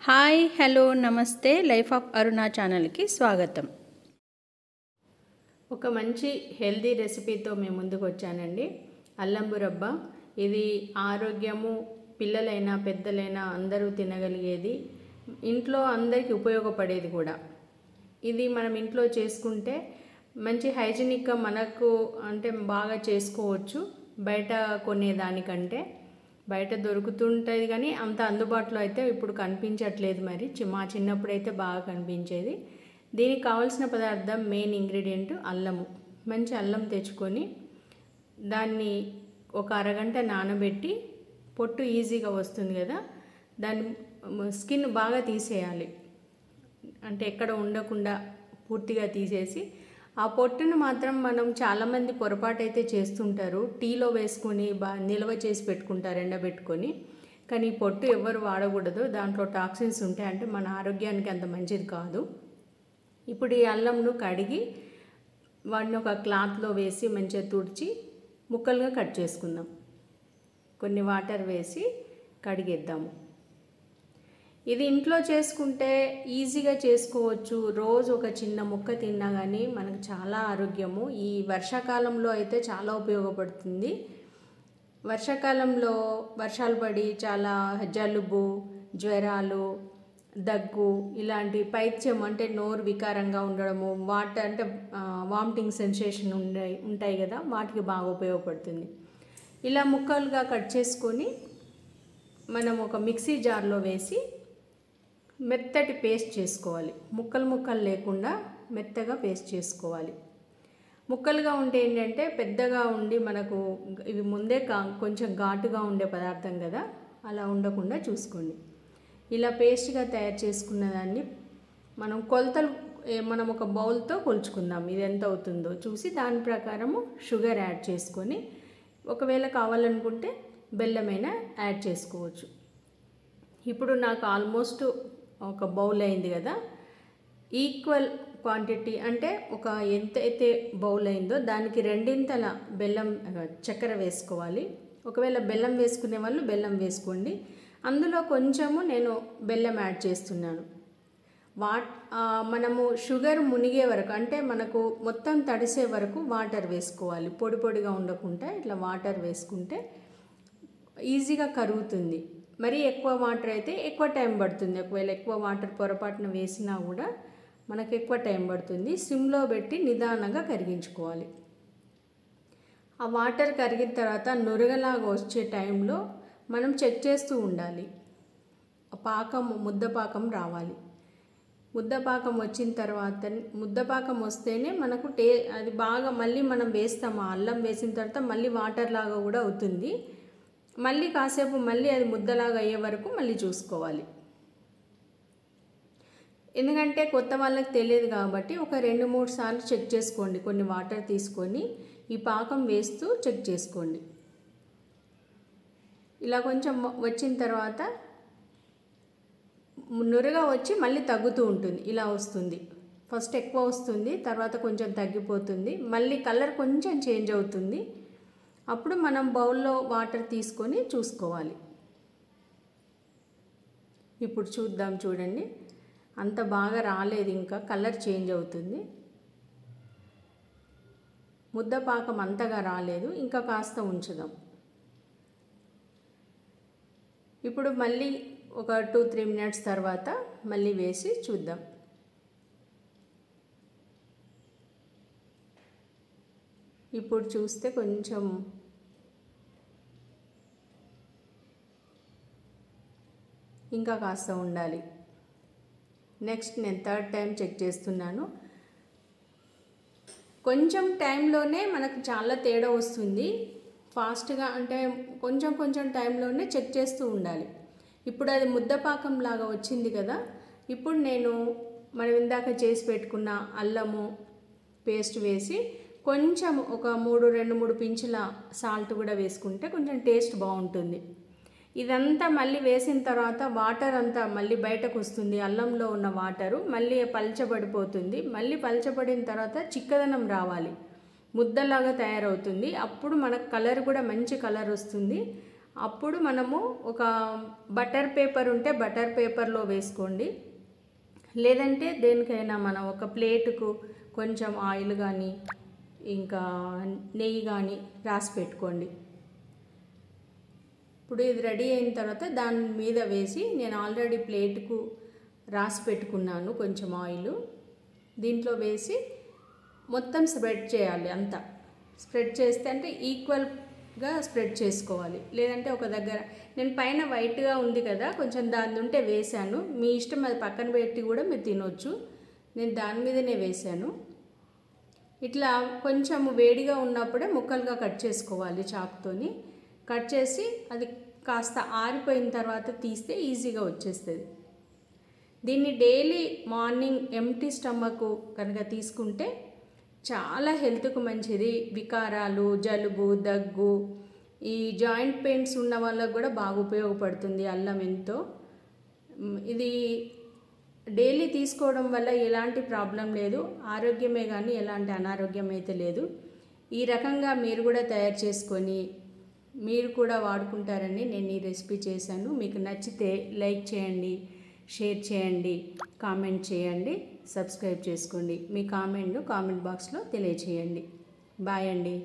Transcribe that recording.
Hi hello నమస్తే life of అరుణ ఛానల్కి స్వాగతం. ఒక మంచి హెల్దీ రెసిపీతో మేము ముందుకు వచ్చానండి. అల్లం బురబ్బ. ఇది ఆరోగ్యము, పిల్లలైనా పెద్దలైనా అందరూ తినగలిగేది, ఇంట్లో అందరికీ ఉపయోగపడేది కూడా. ఇది మనం ఇంట్లో చేసుకుంటే మంచి హైజీనిక్గా మనకు బాగా చేసుకోవచ్చు. బయట కొనేదానికంటే బయట దొరుకుతుంటుంది కానీ అంత అందుబాటులో అయితే ఇప్పుడు కనిపించట్లేదు. మరి మా చిన్నప్పుడు అయితే బాగా కనిపించేది. దీనికి కావాల్సిన పదార్థం మెయిన్ ఇంగ్రీడియంట్ అల్లము. మంచి అల్లం తెచ్చుకొని దాన్ని ఒక అరగంట నానబెట్టి, పొట్టు ఈజీగా వస్తుంది కదా, దాన్ని స్కిన్ బాగా తీసేయాలి. ఎక్కడ ఉండకుండా పూర్తిగా తీసేసి, ఆ పొట్టును మాత్రం మనం చాలామంది పొరపాటు అయితే చేస్తుంటారు. టీలో వేసుకొని నిల్వ చేసి పెట్టుకుంటారు ఎండబెట్టుకొని. కానీ ఈ పొట్టు ఎవరు వాడకూడదు, దాంట్లో టాక్సిన్స్ ఉంటాయి. మన ఆరోగ్యానికి అంత మంచిది కాదు. ఇప్పుడు ఈ అల్లంను కడిగి వాటిని ఒక క్లాత్లో వేసి మంచిగా తుడిచి ముక్కలుగా కట్ చేసుకుందాం. కొన్ని వాటర్ వేసి కడిగేద్దాము. ఇది ఇంట్లో చేసుకుంటే ఈజీగా చేసుకోవచ్చు. రోజు ఒక చిన్న ముక్క తిన్నా కానీ మనకు చాలా ఆరోగ్యము. ఈ వర్షాకాలంలో అయితే చాలా ఉపయోగపడుతుంది. వర్షాకాలంలో వర్షాలు పడి చాలా జలుబు, జ్వరాలు, దగ్గు, ఇలాంటి పైత్యం నోరు వికారంగా ఉండడము, వామిటింగ్ సెన్సేషన్ ఉంటాయి కదా, వాటికి బాగా ఉపయోగపడుతుంది. ఇలా ముక్కలుగా కట్ చేసుకొని మనం ఒక మిక్సీ జార్లో వేసి మెత్తటి పేస్ట్ చేసుకోవాలి. ముక్కలు లేకుండా మెత్తగా పేస్ట్ చేసుకోవాలి. ముక్కలుగా ఉంటే ఏంటంటే పెద్దగా ఉండి మనకు ఇవి ముందే కొంచెం ఘాటుగా ఉండే పదార్థం కదా, అలా ఉండకుండా చూసుకోండి. ఇలా పేస్ట్గా తయారు చేసుకున్న దాన్ని మనం ఒక బౌల్తో కొలుచుకుందాం. ఇది ఎంత అవుతుందో చూసి దాని ప్రకారము షుగర్ యాడ్ చేసుకొని, ఒకవేళ కావాలనుకుంటే బెల్లమైనా యాడ్ చేసుకోవచ్చు. ఇప్పుడు నాకు ఆల్మోస్ట్ ఒక బౌల్ అయింది కదా, ఈక్వల్ క్వాంటిటీ ఎంత అయితే బౌల్ అయిందో దానికి రెండింతల చక్కెర వేసుకోవాలి. ఒకవేళ బెల్లం వేసుకునే వాళ్ళు బెల్లం వేసుకోండి. అందులో కొంచెము నేను బెల్లం యాడ్ చేస్తున్నాను. మనము షుగర్ మునిగే వరకు, మనకు మొత్తం తడిసే వరకు వాటర్ వేసుకోవాలి. పొడి పొడిగా ఉండకుండా ఇట్లా వాటర్ వేసుకుంటే ఈజీగా కరుగుతుంది. మరీ ఎక్కువ వాటర్ అయితే ఎక్కువ టైం పడుతుంది. ఒకవేళ ఎక్కువ వాటర్ పొరపాటున వేసినా కూడా మనకు ఎక్కువ టైం పడుతుంది. సిమ్లో పెట్టి నిదానంగా కరిగించుకోవాలి. ఆ వాటర్ కరిగిన తర్వాత నురగలాగా వచ్చే టైంలో మనం చెక్ చేస్తూ ఉండాలి. ముద్దపాకం రావాలి. ముద్దపాకం వచ్చిన తర్వాత, ముద్దపాకం వస్తేనే మనకు అది బాగా మళ్ళీ మనం వేస్తాము. అల్లం వేసిన తర్వాత మళ్ళీ వాటర్ లాగా కూడా అవుతుంది. మళ్ళీ కాసేపు మళ్ళీ అది ముద్దలాగా అయ్యే వరకు మళ్ళీ చూసుకోవాలి. ఎందుకంటే కొత్త వాళ్ళకి తెలియదు కాబట్టి ఒక 2-3 సార్లు చెక్ చేసుకోండి. కొన్ని వాటర్ తీసుకొని ఈ పాకం వేస్తూ చెక్ చేసుకోండి. ఇలా కొంచెం వచ్చిన తర్వాత నురగా వచ్చి మళ్ళీ తగ్గుతూ ఉంటుంది. ఇలా వస్తుంది. ఫస్ట్ ఎక్కువ వస్తుంది, తర్వాత కొంచెం తగ్గిపోతుంది, మళ్ళీ కలర్ కొంచెం చేంజ్ అవుతుంది. అప్పుడు మనం బౌల్లో వాటర్ తీసుకొని చూసుకోవాలి. ఇప్పుడు చూడండి, అంత బాగా రాలేదు, ఇంకా కలర్ చేంజ్ అవుతుంది. ముద్దపాకం అంతగా రాలేదు, ఇంకా కాస్త ఉంచుదాం. ఇప్పుడు మళ్ళీ ఒక 2-3 మినిట్స్ తర్వాత మళ్ళీ వేసి చూద్దాం. ఇప్పుడు చూస్తే కొంచెం ఇంకా కాస్త ఉండాలి. నెక్స్ట్ నేను 3rd టైం చెక్ చేస్తున్నాను. కొంచెం టైంలోనే మనకు చాలా తేడా వస్తుంది. ఫాస్ట్గా కొంచెం టైంలోనే చెక్ చేస్తూ ఉండాలి. ఇప్పుడు అది ముద్దపాకం లాగా వచ్చింది కదా, ఇప్పుడు మనం ఇందాక చేసి పెట్టుకున్న అల్లము పేస్ట్ వేసి కొంచెం ఒక 2-3 పించుల సాల్ట్ కూడా వేసుకుంటే కొంచెం టేస్ట్ బాగుంటుంది. ఇదంతా మళ్ళీ వేసిన తర్వాత వాటర్ అంతా మళ్ళీ బయటకు వస్తుంది. అల్లంలో ఉన్న వాటరు మళ్ళీ పలచబడిపోతుంది. మళ్ళీ పలచబడిన తర్వాత చిక్కదనం రావాలి, ముద్దలాగా తయారవుతుంది. అప్పుడు మనకు కలర్ కూడా మంచి కలర్ వస్తుంది. అప్పుడు మనము ఒక బటర్ పేపర్ ఉంటే బటర్ పేపర్లో వేసుకోండి, లేదంటే దేనికైనా మనం ఒక ప్లేటుకు కొంచెం ఆయిల్ కానీ ఇంకా నెయ్యి కానీ రాసి పెట్టుకోండి. ఇప్పుడు ఇది రెడీ అయిన తర్వాత దాని మీద వేసి, నేను ఆల్రెడీ ప్లేటుకు రాసి పెట్టుకున్నాను కొంచెం ఆయిల్, దీంట్లో వేసి మొత్తం స్ప్రెడ్ చేయాలి. అంతా స్ప్రెడ్ చేస్తే అంటే ఈక్వల్గా స్ప్రెడ్ చేసుకోవాలి, లేదంటే ఒక దగ్గర నేను పైన వైట్గా ఉంది కదా కొంచెం దాని ఉంటే వేశాను, మీ ఇష్టం, అది పక్కన పెట్టి కూడా మీరు తినొచ్చు. నేను దాని మీదనే వేశాను. ఇట్లా కొంచెం వేడిగా ఉన్నప్పుడే ముక్కలుగా కట్ చేసుకోవాలి చాకుతోని. కట్ చేసి అది కాస్త ఆరిపోయిన తర్వాత తీస్తే ఈజీగా వచ్చేస్తుంది. దీన్ని డైలీ మార్నింగ్ ఎంప్టీ స్టమక్ కనుక తీసుకుంటే చాలా హెల్త్కు మంచిది. వికారాలు, జలుబు, దగ్గు, ఈ జాయింట్ పెయిన్స్ ఉన్న వాళ్ళకు కూడా బాగా ఉపయోగపడుతుంది అల్లం ఎంతో. ఇది డైలీ తీసుకోవడం వల్ల ఎలాంటి ప్రాబ్లం లేదు, ఆరోగ్యమే కానీ ఎలాంటి అనారోగ్యం అయితే లేదు. ఈ రకంగా మీరు కూడా తయారు చేసుకొని మీరు కూడా వాడుకుంటారని నేను ఈ రెసిపీ చేశాను. మీకు నచ్చితే లైక్ చేయండి, షేర్ చేయండి, కామెంట్ చేయండి, సబ్స్క్రైబ్ చేసుకోండి. మీ కామెంట్ను కామెంట్ బాక్స్లో తెలియచేయండి. బాయ్ అండి.